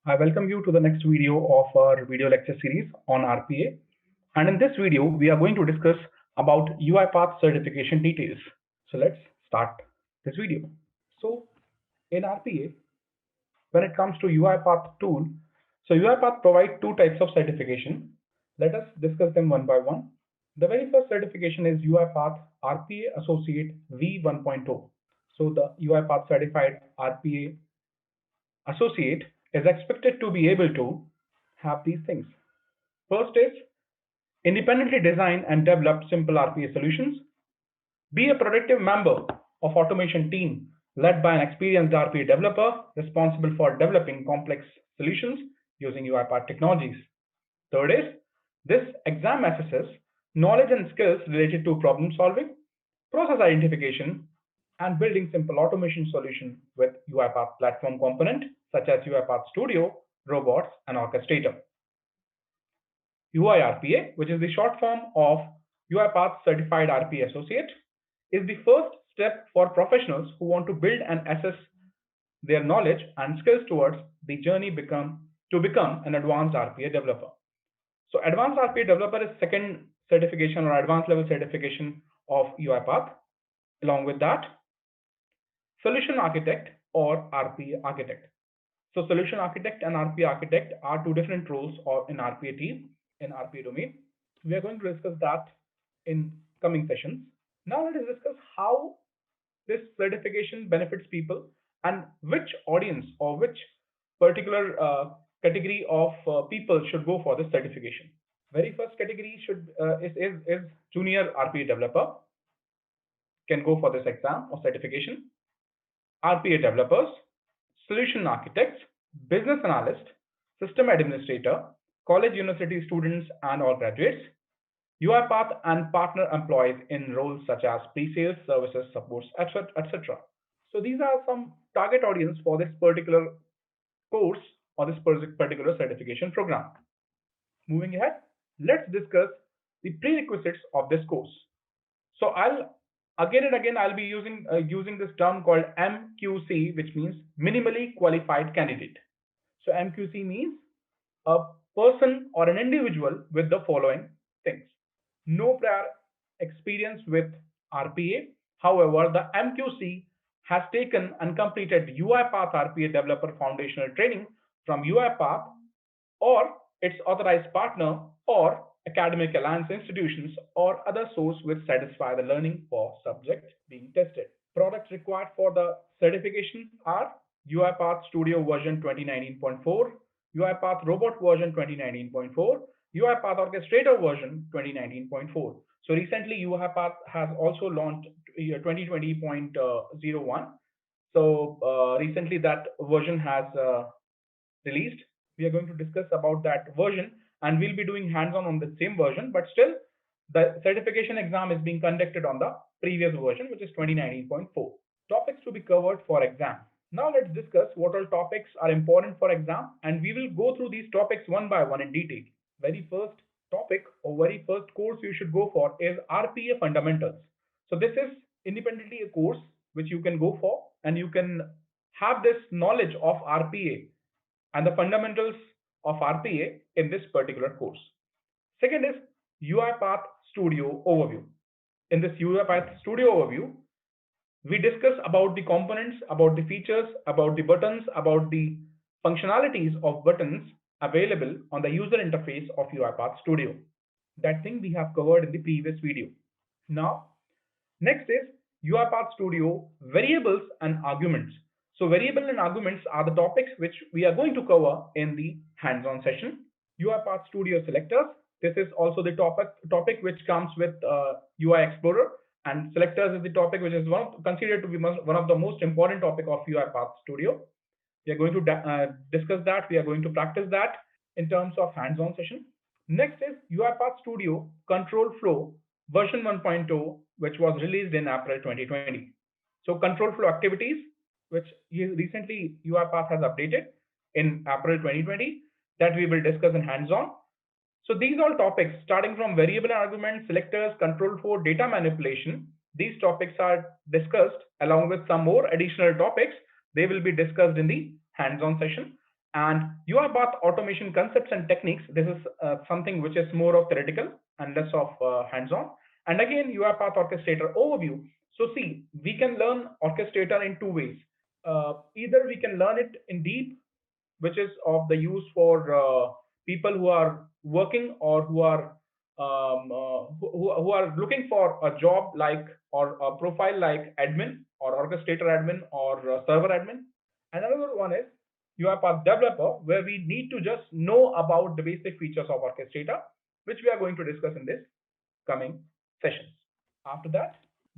I welcome you to the next video of our video lecture series on RPA. And in this video, we are going to discuss about UiPath certification details. So let's start this video. So in RPA, when it comes to UiPath tool, so UiPath provides two types of certification. Let us discuss them one by one. The very first certification is UiPath RPA Associate V1.0. So the UiPath certified RPA Associate is expected to be able to have these things. First is independently design and develop simple RPA solutions. Be a productive member of automation team led by an experienced RPA developer responsible for developing complex solutions using UiPath technologies. Third is this exam assesses knowledge and skills related to problem solving, process identification, and building simple automation solution with UiPath platform component such as UiPath Studio, Robots, and Orchestrator. UiRPA, which is the short form of UiPath Certified RPA Associate, is the first step for professionals who want to build and assess their knowledge and skills towards the journey to become an advanced RPA developer. So advanced RPA developer is second certification or advanced level certification of UiPath. Along with that, solution architect or RPA architect. So solution architect and RPA architect are two different roles in RPA team, in RPA domain. We are going to discuss that in coming sessions. Now let us discuss how this certification benefits people and which audience or which particular category of people should go for this certification. Very first category is junior RPA developer can go for this exam or certification. RPA developers, solution architects, business analyst, system administrator, college university students and all graduates, UiPath and partner employees in roles such as pre-sales, services, supports, etc. So these are some target audience for this particular course or this particular certification program. Moving ahead, let's discuss the prerequisites of this course. So I'll again and again I'll be using this term called MQC, which means minimally qualified candidate. So MQC means a person or an individual with the following things: no prior experience with RPA. However, the MQC has taken and completed UiPath RPA developer foundational training from UiPath or its authorized partner or academic alliance institutions or other source which satisfy the learning for subject being tested. Products required for the certification are UiPath Studio version 2019.4, UiPath Robot version 2019.4, UiPath Orchestrator version 2019.4. So recently UiPath has also launched 2020.01. So recently that version has released. We are going to discuss about that version and we'll be doing hands-on on the same version, but still the certification exam is being conducted on the previous version, which is 2019.4. Topics to be covered for exam. Now let's discuss what all topics are important for exam, and we will go through these topics one by one in detail. Very first topic or very first course you should go for is RPA fundamentals. So this is independently a course which you can go for, and you can have this knowledge of RPA and the fundamentals of RPA in this particular course. Second is UiPath Studio Overview. In this UiPath Studio Overview, we discuss about the components, about the features, about the buttons, about the functionalities of buttons available on the user interface of UiPath Studio. That thing we have covered in the previous video. Now, next is UiPath Studio Variables and Arguments. So variable and arguments are the topics which we are going to cover in the hands-on session. UiPath Studio Selectors. This is also the topic which comes with UI Explorer, and selectors is the topic which is considered to be one of the most important topic of UiPath Studio. We are going to discuss that. We are going to practice that in terms of hands-on session. Next is UiPath Studio Control Flow version 1.0, which was released in April 2020. So control flow activities, which recently UiPath has updated in April 2020, that we will discuss in hands-on. So these all topics, starting from variable arguments, selectors, control flow, data manipulation, these topics are discussed along with some more additional topics. They will be discussed in the hands-on session. And UiPath automation concepts and techniques, this is something which is more of theoretical and less of hands-on. And again, UiPath Orchestrator Overview. So see, we can learn Orchestrator in two ways. Either we can learn it in deep, which is of the use for people who are working or who are looking for a job like or a profile like admin or orchestrator admin or server admin. And another one is UiPath developer, where we need to just know about the basic features of orchestrator, which we are going to discuss in this coming sessions. After that,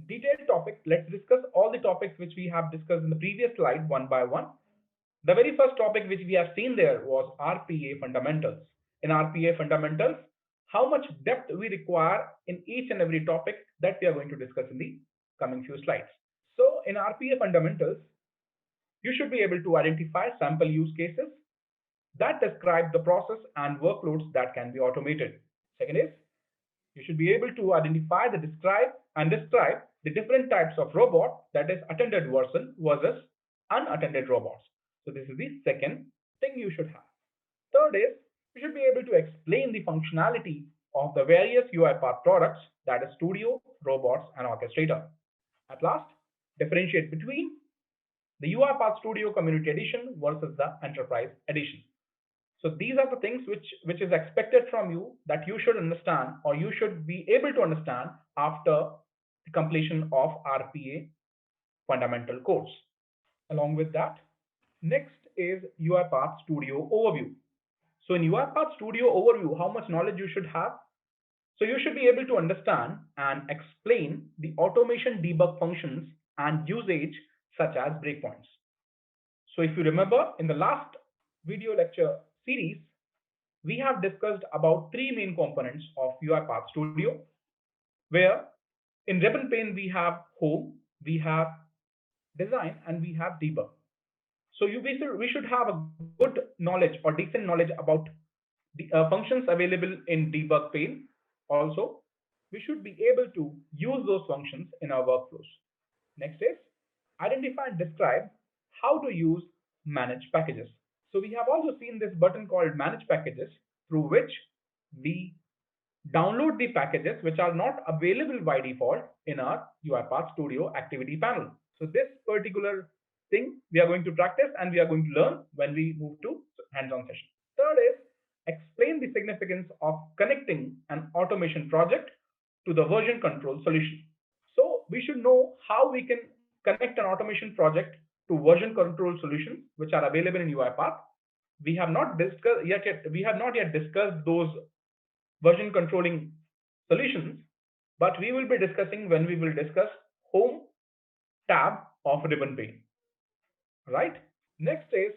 detailed topic, let's discuss all the topics which we have discussed in the previous slide one by one. The very first topic which we have seen there was RPA fundamentals. In RPA fundamentals, how much depth we require in each and every topic, that we are going to discuss in the coming few slides. So in RPA fundamentals, you should be able to identify sample use cases that describe the process and workloads that can be automated. Second is, you should be able to identify the describe the different types of robot, that is attended versus unattended robots. So this is the second thing you should have. Third is, you should be able to explain the functionality of the various UiPath products, that is Studio, Robots, and Orchestrator. At last, differentiate between the UiPath Studio Community Edition versus the Enterprise Edition. So these are the things which is expected from you that you should understand, or you should be able to understand after the completion of RPA fundamental course. Along with that, next is UiPath Studio Overview. So in UiPath Studio Overview, how much knowledge you should have? So you should be able to understand and explain the automation debug functions and usage such as breakpoints. So if you remember, in the last video lecture series, we have discussed about three main components of UiPath Studio, where in ribbon pane we have home, we have design, and we have debug. So we should have a good knowledge or decent knowledge about the functions available in debug pane. Also, we should be able to use those functions in our workflows. Next is identify and describe how to use manage packages. So we have also seen this button called manage packages, through which we download the packages which are not available by default in our UiPath Studio activity panel. So this particular thing we are going to practice and we are going to learn when we move to hands-on session. Third is explain the significance of connecting an automation project to the version control solution. So we should know how we can connect an automation project to version control solutions which are available in UiPath. We have not yet discussed those version controlling solutions, but we will be discussing when we will discuss home tab of ribbon pane. Right? Next is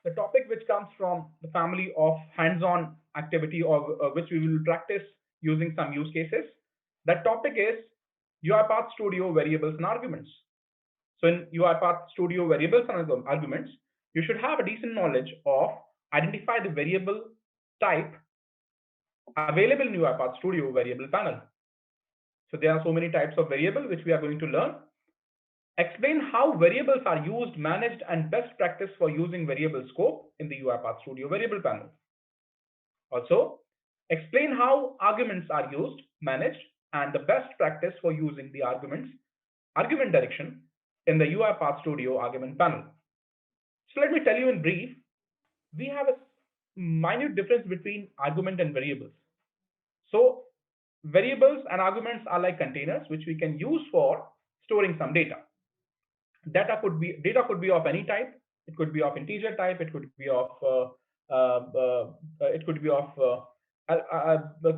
the topic which comes from the family of hands-on activity, or which we will practice using some use cases. That topic is UiPath Studio Variables and Arguments. So in UiPath Studio Variables and Arguments, you should have a decent knowledge of identify the variable type available in UiPath Studio variable panel. So there are so many types of variable which we are going to learn. Explain how variables are used, managed, and best practice for using variable scope in the UiPath Studio variable panel. Also, explain how arguments are used, managed, and the best practice for using the argument direction in the UiPath Studio argument panel. So let me tell you in brief, we have a minute difference between argument and variables. So variables and arguments are like containers which we can use for storing some data. Data could be of any type. It could be of integer type. It could be of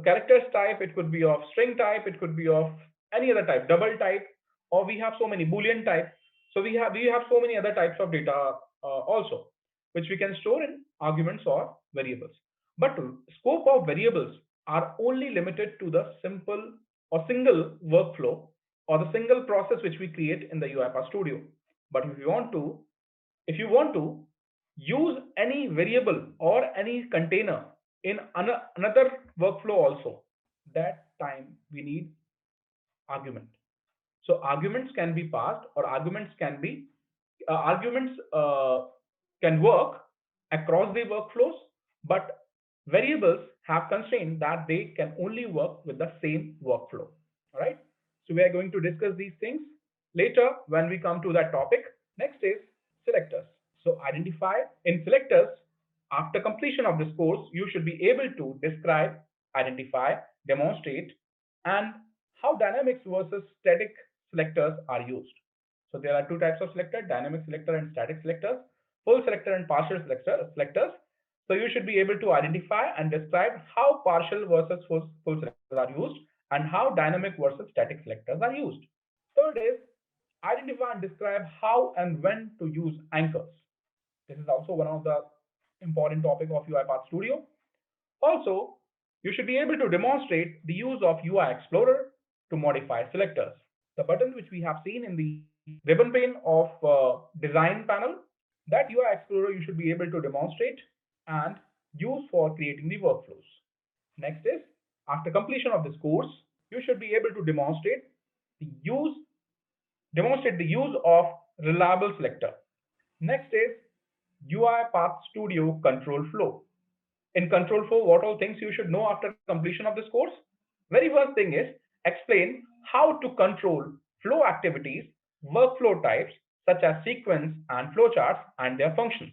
characters type. It could be of string type. It could be of any other type, double type, or we have so many Boolean type. So we have so many other types of data also, which we can store in arguments or variables. But scope of variables are only limited to the simple or single workflow or the single process which we create in the UiPath Studio. But if you want to use any variable or any container in another workflow also, that time we need argument. So arguments can be passed, or arguments can work across the workflows, but variables have constrained that they can only work with the same workflow. All right. So we are going to discuss these things later when we come to that topic. Next is selectors. So identify in selectors, after completion of this course, you should be able to describe, identify, demonstrate, and how dynamics versus static selectors are used. So there are two types of selector, dynamic selector and static selectors, full selector and partial selectors. So you should be able to identify and describe how partial versus full selectors are used and how dynamic versus static selectors are used. Third is identify and describe how and when to use anchors. This is also one of the important topic of UiPath Studio. Also, you should be able to demonstrate the use of UI Explorer to modify selectors. The button which we have seen in the ribbon pane of design panel, that UI Explorer you should be able to demonstrate and use for creating the workflows. Next is, after completion of this course, you should be able to demonstrate the use of reliable selector. Next is UiPath Studio control flow. In control flow, what all things you should know after completion of this course? Very first thing is explain how to control flow activities, workflow types such as sequence and flowcharts and their functions.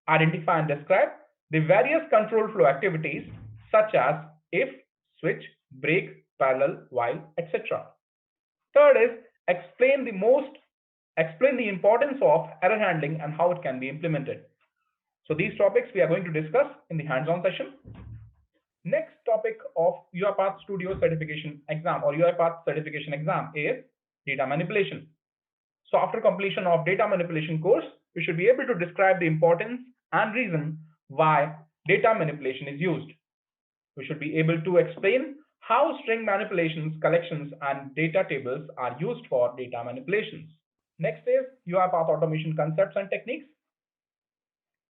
Identify and describe the various control flow activities such as if, switch, break, parallel, while, etc. Third is explain the importance of error handling and how it can be implemented. So these topics we are going to discuss in the hands-on session. Next topic of UiPath Studio certification exam or UiPath certification exam is data manipulation. So after completion of data manipulation course, you should be able to describe the importance and reason why data manipulation is used. We should be able to explain how string manipulations, collections, and data tables are used for data manipulations. Next is UiPath automation concepts and techniques.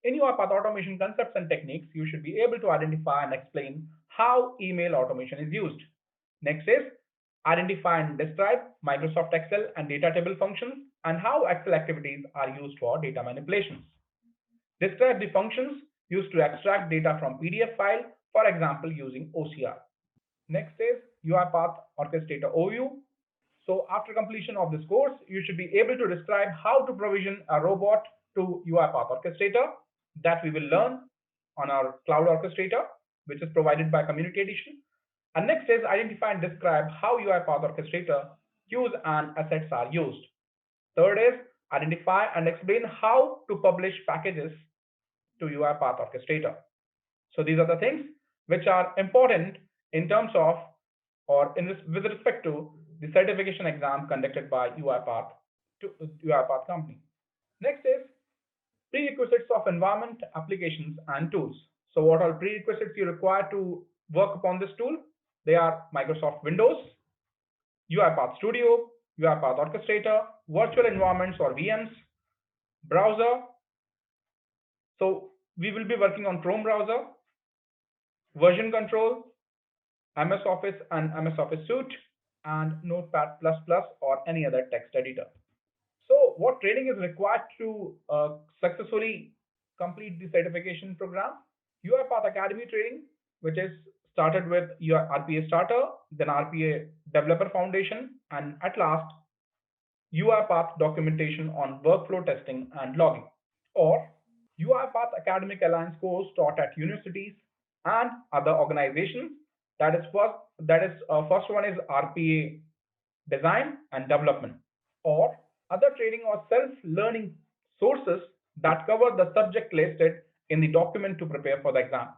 In UiPath automation concepts and techniques, you should be able to identify and explain how email automation is used. Next is identify and describe Microsoft Excel and data table functions and how Excel activities are used for data manipulations. Describe the functions used to extract data from PDF file, for example, using OCR. Next is UiPath Orchestrator Overview. So after completion of this course, you should be able to describe how to provision a robot to UiPath Orchestrator that we will learn on our cloud orchestrator, which is provided by Community Edition. And next is identify and describe how UiPath Orchestrator queues and assets are used. Third is identify and explain how to publish packages to UiPath Orchestrator. So these are the things which are important in terms of or with respect to the certification exam conducted by UiPath company. Next is prerequisites of environment, applications, and tools. So what are prerequisites you require to work upon this tool? They are Microsoft Windows, UiPath Studio, UiPath Orchestrator, virtual environments or VMs, browser. So we will be working on Chrome browser, version control, MS Office and MS Office Suite, and Notepad++ or any other text editor. So what training is required to successfully complete the certification program? UiPath Academy training, which is started with your RPA starter, then RPA developer foundation, and at last UiPath documentation on workflow testing and logging. Or UiPath Academic Alliance course taught at universities and other organizations. First one is RPA design and development, or other training or self-learning sources that cover the subject listed in the document to prepare for the exam.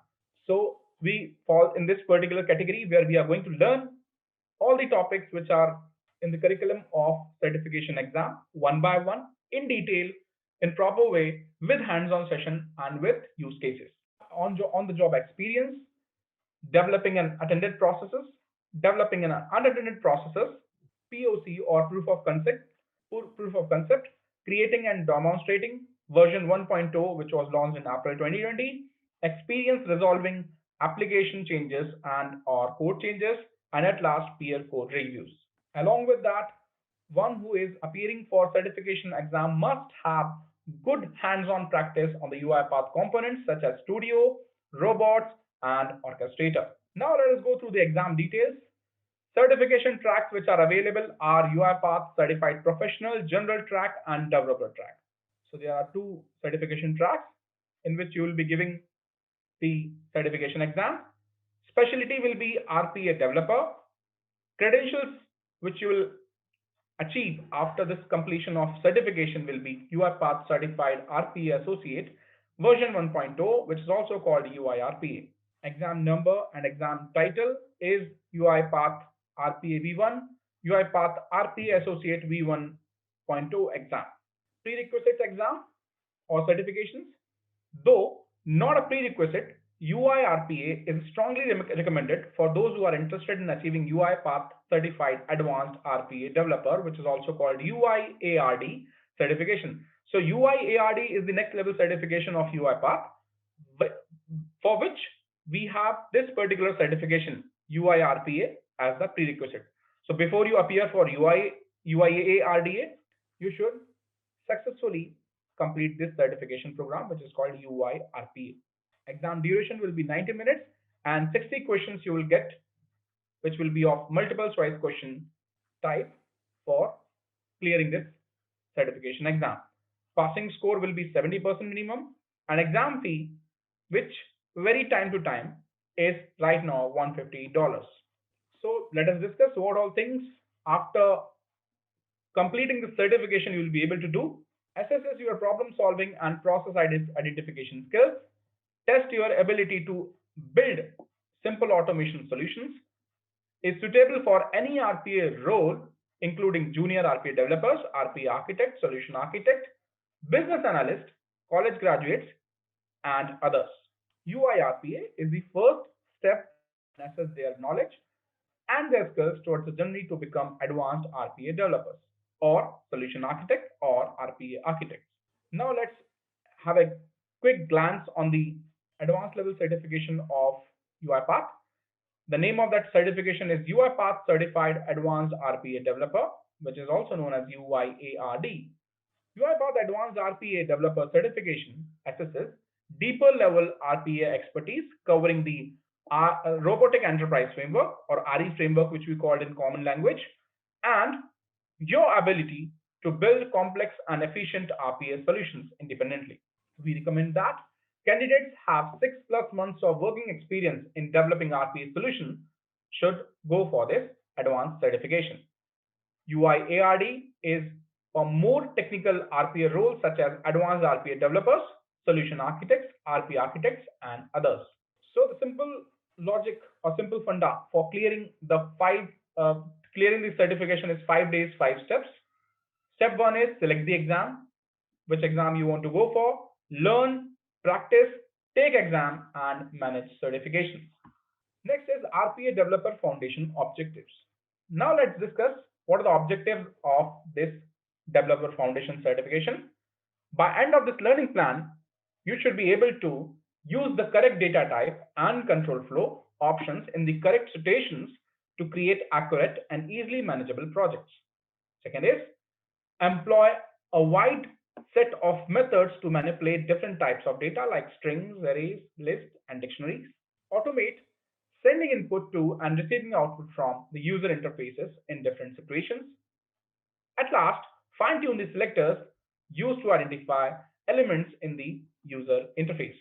So we fall in this particular category where we are going to learn all the topics which are in the curriculum of certification exam one by one in detail in proper way with hands-on session and with use cases. On the job experience, developing and attended processes, developing and unattended processes, POC or proof of concept, creating and demonstrating version 1.0, which was launched in April 2020, experience resolving application changes and or code changes, and at last peer code reviews. Along with that, one who is appearing for certification exam must have good hands-on practice on the UiPath components such as Studio, Robots, and Orchestrator. Now let us go through the exam details. Certification tracks which are available are UiPath Certified Professional, General Track, and Developer Track. So there are two certification tracks in which you will be giving the certification exam. Specialty will be RPA Developer. Credentials which you will achieve after this completion of certification will be UiPath Certified RPA Associate version 1.0, which is also called UiRPA. Exam number and exam title is UiPath RPA V1, UiPath RPA Associate V1.0 exam. Prerequisites exam or certifications. Though not a prerequisite, UiRPA is strongly recommended for those who are interested in achieving UiPath Certified Advanced RPA Developer, which is also called UiARD certification. So UiARD is the next level certification of UiPath, for which we have this particular certification, UiRPA, as the prerequisite. So before you appear for UiARDA, you should successfully complete this certification program, which is called UiRPA. Exam duration will be 90 minutes and 60 questions you will get, which will be of multiple choice question type for clearing this certification exam. Passing score will be 70% minimum, and exam fee, which vary time to time, is right now $150. So let us discuss what all things after completing the certification you will be able to do. Assesses your problem solving and process identification skills. Test your ability to build simple automation solutions. Is suitable for any RPA role, including junior RPA developers, RPA architect, solution architect, business analyst, college graduates, and others. UiRPA is the first step to assess their knowledge and their skills towards the journey to become advanced RPA developers or solution architect or RPA architects. Now let's have a quick glance on the advanced level certification of UiPath. The name of that certification is UiPath Certified Advanced RPA Developer, which is also known as UiARD. UiPath Advanced RPA Developer Certification assesses deeper level RPA expertise covering the Robotic Enterprise Framework or RE framework, which we call in common language, and your ability to build complex and efficient RPA solutions independently. We recommend that candidates have 6+ months of working experience in developing RPA solutions should go for this advanced certification. UiARD is for more technical RPA roles such as advanced RPA developers, solution architects, RPA architects, and others. So the simple logic or simple funda for clearing the certification is 5 days, 5 steps. Step 1 is select the exam, which exam you want to go for, learn, practice, take exam, and manage certifications. Next is RPA Developer Foundation objectives. Now let's discuss what are the objectives of this Developer Foundation certification. By end of this learning plan, you should be able to use the correct data type and control flow options in the correct situations to create accurate and easily manageable projects. Second is employ a wide set of methods to manipulate different types of data like strings, arrays, lists, and dictionaries. Automate sending input to and receiving output from the user interfaces in different situations. At last, fine-tune the selectors used to identify elements in the user interface.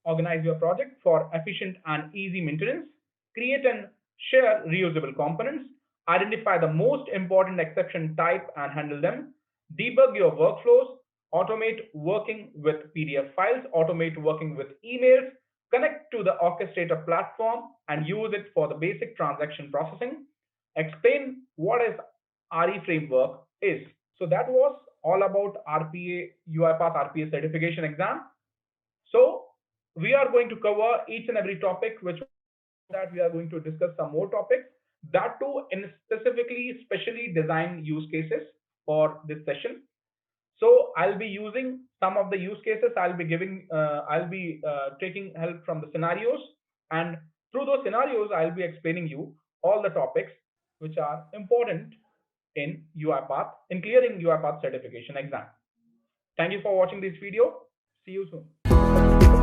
Organize your project for efficient and easy maintenance. Create and share reusable components. Identify the most important exception type and handle them. Debug your workflows. Automate working with PDF files. Automate working with emails. Connect to the Orchestrator platform and use it for the basic transaction processing. Explain what is RE framework is. So that was all about RPA, UiPath RPA certification exam. So we are going to cover each and every topic, which that we are going to discuss some more topics, that too in specially designed use cases for this session. So I'll be using some of the use cases. I'll be taking help from the scenarios, and through those scenarios, I'll be explaining you all the topics which are important in UiPath, in clearing UiPath certification exam. Thank you for watching this video. See you soon.